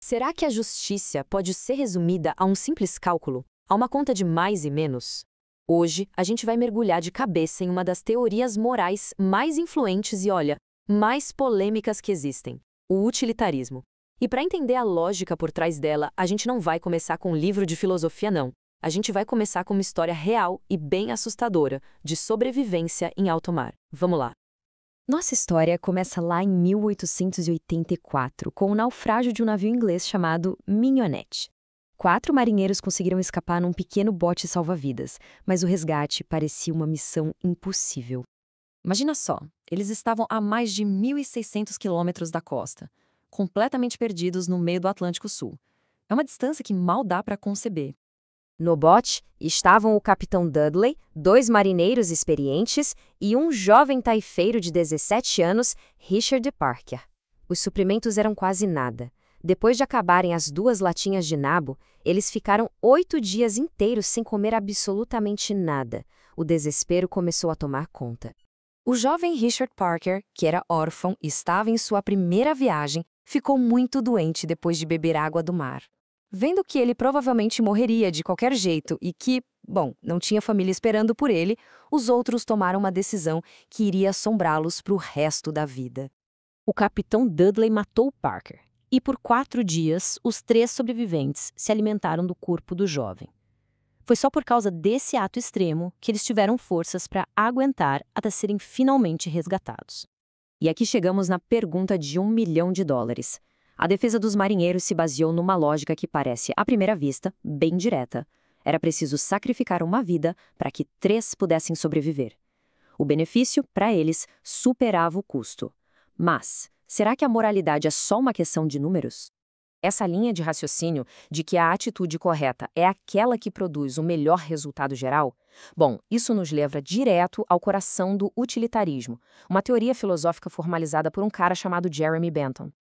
Será que a justiça pode ser resumida a um simples cálculo, a uma conta de mais e menos? Hoje, a gente vai mergulhar de cabeça em uma das teorias morais mais influentes e, olha, mais polêmicas que existem, o utilitarismo. E para entender a lógica por trás dela, a gente não vai começar com um livro de filosofia, não. A gente vai começar com uma história real e bem assustadora de sobrevivência em alto mar. Vamos lá. Nossa história começa lá em 1884, com o naufrágio de um navio inglês chamado Mignonette. 4 marinheiros conseguiram escapar num pequeno bote salva-vidas, mas o resgate parecia uma missão impossível. Imagina só, eles estavam a mais de 1.600 quilômetros da costa, completamente perdidos no meio do Atlântico Sul. É uma distância que mal dá para conceber. No bote estavam o capitão Dudley, 2 marinheiros experientes e um jovem taifeiro de 17 anos, Richard Parker. Os suprimentos eram quase nada. Depois de acabarem as 2 latinhas de nabo, eles ficaram 8 dias inteiros sem comer absolutamente nada. O desespero começou a tomar conta. O jovem Richard Parker, que era órfão e estava em sua primeira viagem, ficou muito doente depois de beber água do mar. Vendo que ele provavelmente morreria de qualquer jeito e que, não tinha família esperando por ele, os outros tomaram uma decisão que iria assombrá-los para o resto da vida. O capitão Dudley matou Parker, e por 4 dias, os 3 sobreviventes se alimentaram do corpo do jovem. Foi só por causa desse ato extremo que eles tiveram forças para aguentar até serem finalmente resgatados. E aqui chegamos na pergunta de $1 milhão. A defesa dos marinheiros se baseou numa lógica que parece, à primeira vista, bem direta. Era preciso sacrificar uma vida para que 3 pudessem sobreviver. O benefício, para eles, superava o custo. Mas, será que a moralidade é só uma questão de números? Essa linha de raciocínio de que a atitude correta é aquela que produz o melhor resultado geral? Isso nos leva direto ao coração do utilitarismo, uma teoria filosófica formalizada por um cara chamado Jeremy Bentham.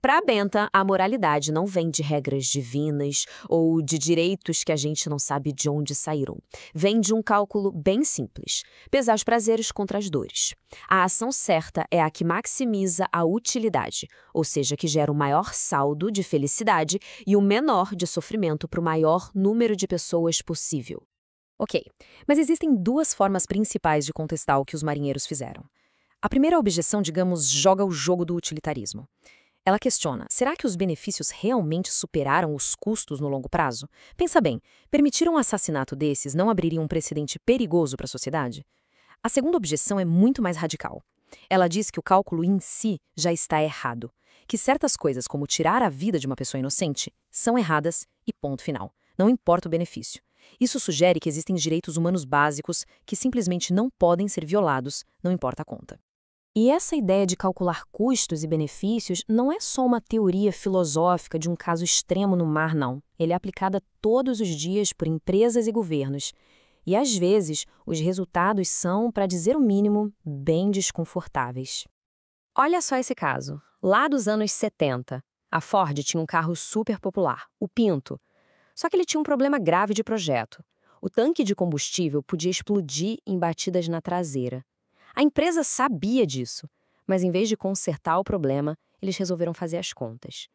Para Bentham, a moralidade não vem de regras divinas ou de direitos que a gente não sabe de onde saíram. Vem de um cálculo bem simples: pesar os prazeres contra as dores. A ação certa é a que maximiza a utilidade, ou seja, que gera o maior saldo de felicidade e o menor de sofrimento para o maior número de pessoas possível. Ok, mas existem 2 formas principais de contestar o que os marinheiros fizeram. A primeira objeção, digamos, joga o jogo do utilitarismo. Ela questiona, será que os benefícios realmente superaram os custos no longo prazo? Pensa bem, permitir um assassinato desses não abriria um precedente perigoso para a sociedade? A segunda objeção é muito mais radical. Ela diz que o cálculo em si já está errado, que certas coisas, como tirar a vida de uma pessoa inocente, são erradas e ponto final. Não importa o benefício. Isso sugere que existem direitos humanos básicos que simplesmente não podem ser violados, não importa a conta. E essa ideia de calcular custos e benefícios não é só uma teoria filosófica de um caso extremo no mar, não. Ele é aplicado todos os dias por empresas e governos. E, às vezes, os resultados são, para dizer o mínimo, bem desconfortáveis. Olha só esse caso. Lá dos anos 70, a Ford tinha um carro super popular, o Pinto. Só que ele tinha um problema grave de projeto. O tanque de combustível podia explodir em batidas na traseira. A empresa sabia disso, mas em vez de consertar o problema, eles resolveram fazer as contas.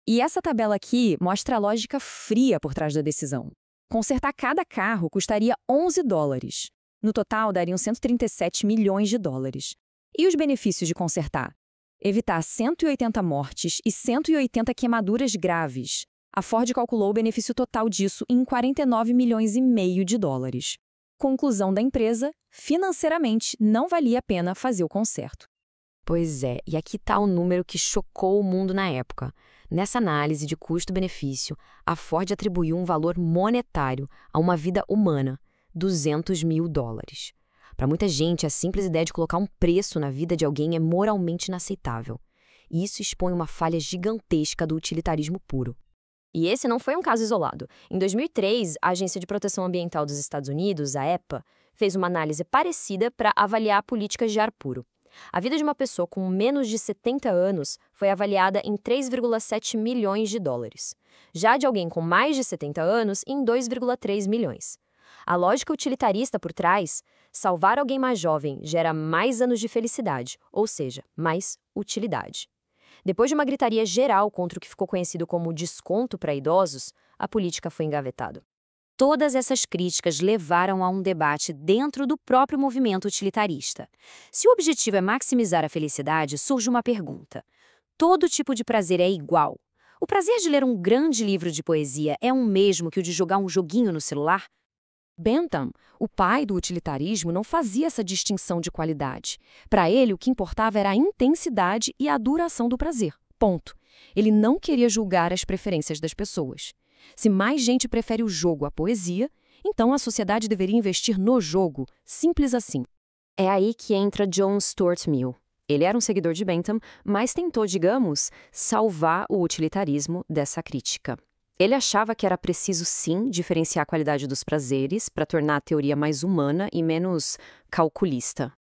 E essa tabela aqui mostra a lógica fria por trás da decisão. Consertar cada carro custaria $11. No total, dariam $137 milhões. E os benefícios de consertar? Evitar 180 mortes e 180 queimaduras graves. A Ford calculou o benefício total disso em $49,5 milhões. Conclusão da empresa, financeiramente não valia a pena fazer o conserto. Pois é, e aqui está o número que chocou o mundo na época. Nessa análise de custo-benefício, a Ford atribuiu um valor monetário a uma vida humana, $200 mil. Para muita gente, a simples ideia de colocar um preço na vida de alguém é moralmente inaceitável. E isso expõe uma falha gigantesca do utilitarismo puro. E esse não foi um caso isolado. Em 2003, a Agência de Proteção Ambiental dos Estados Unidos, a EPA, fez uma análise parecida para avaliar políticas de ar puro. A vida de uma pessoa com menos de 70 anos foi avaliada em $3,7 milhões. Já de alguém com mais de 70 anos, em 2,3 milhões. A lógica utilitarista por trás, salvar alguém mais jovem gera mais anos de felicidade, ou seja, mais utilidade. Depois de uma gritaria geral contra o que ficou conhecido como desconto para idosos, a política foi engavetada. Todas essas críticas levaram a um debate dentro do próprio movimento utilitarista. Se o objetivo é maximizar a felicidade, surge uma pergunta: todo tipo de prazer é igual? O prazer de ler um grande livro de poesia é o mesmo que o de jogar um joguinho no celular? Bentham, o pai do utilitarismo, não fazia essa distinção de qualidade. Para ele, o que importava era a intensidade e a duração do prazer. Ponto. Ele não queria julgar as preferências das pessoas. Se mais gente prefere o jogo à poesia, então a sociedade deveria investir no jogo, simples assim. É aí que entra John Stuart Mill. Ele era um seguidor de Bentham, mas tentou, digamos, salvar o utilitarismo dessa crítica. Ele achava que era preciso, sim, diferenciar a qualidade dos prazeres para tornar a teoria mais humana e menos calculista.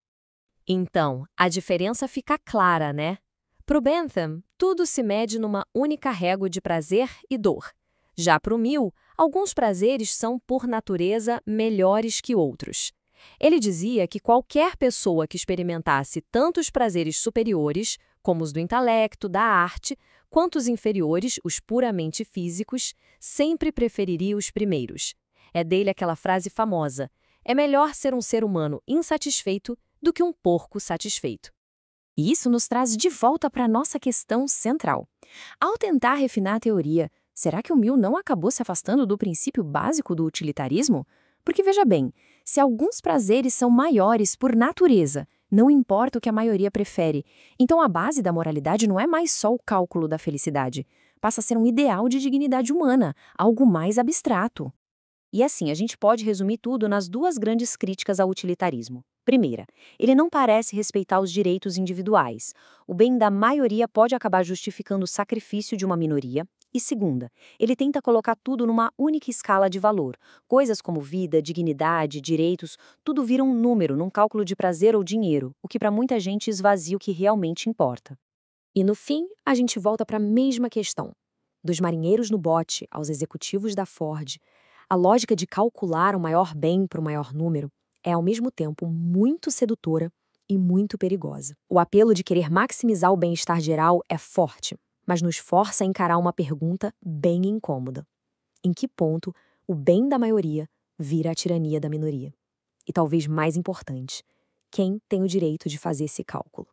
Então, a diferença fica clara, né? Para o Bentham, tudo se mede numa única régua de prazer e dor. Já para o Mill, alguns prazeres são, por natureza, melhores que outros. Ele dizia que qualquer pessoa que experimentasse tanto os prazeres superiores, como os do intelecto, da arte, quanto os inferiores, os puramente físicos, sempre preferiria os primeiros. É dele aquela frase famosa: é melhor ser um ser humano insatisfeito do que um porco satisfeito. E isso nos traz de volta para a nossa questão central. Ao tentar refinar a teoria, será que o Mill não acabou se afastando do princípio básico do utilitarismo? Porque, veja bem, se alguns prazeres são maiores por natureza, não importa o que a maioria prefere, então a base da moralidade não é mais só o cálculo da felicidade. Passa a ser um ideal de dignidade humana, algo mais abstrato. E assim, a gente pode resumir tudo nas duas grandes críticas ao utilitarismo. Primeira, ele não parece respeitar os direitos individuais. O bem da maioria pode acabar justificando o sacrifício de uma minoria. E segunda, ele tenta colocar tudo numa única escala de valor. Coisas como vida, dignidade, direitos, tudo vira um número num cálculo de prazer ou dinheiro, o que para muita gente esvazia o que realmente importa. E no fim, a gente volta para a mesma questão. Dos marinheiros no bote aos executivos da Ford, a lógica de calcular o maior bem para o maior número é ao mesmo tempo muito sedutora e muito perigosa. O apelo de querer maximizar o bem-estar geral é forte, mas nos força a encarar uma pergunta bem incômoda. Em que ponto o bem da maioria vira a tirania da minoria? E talvez mais importante, quem tem o direito de fazer esse cálculo?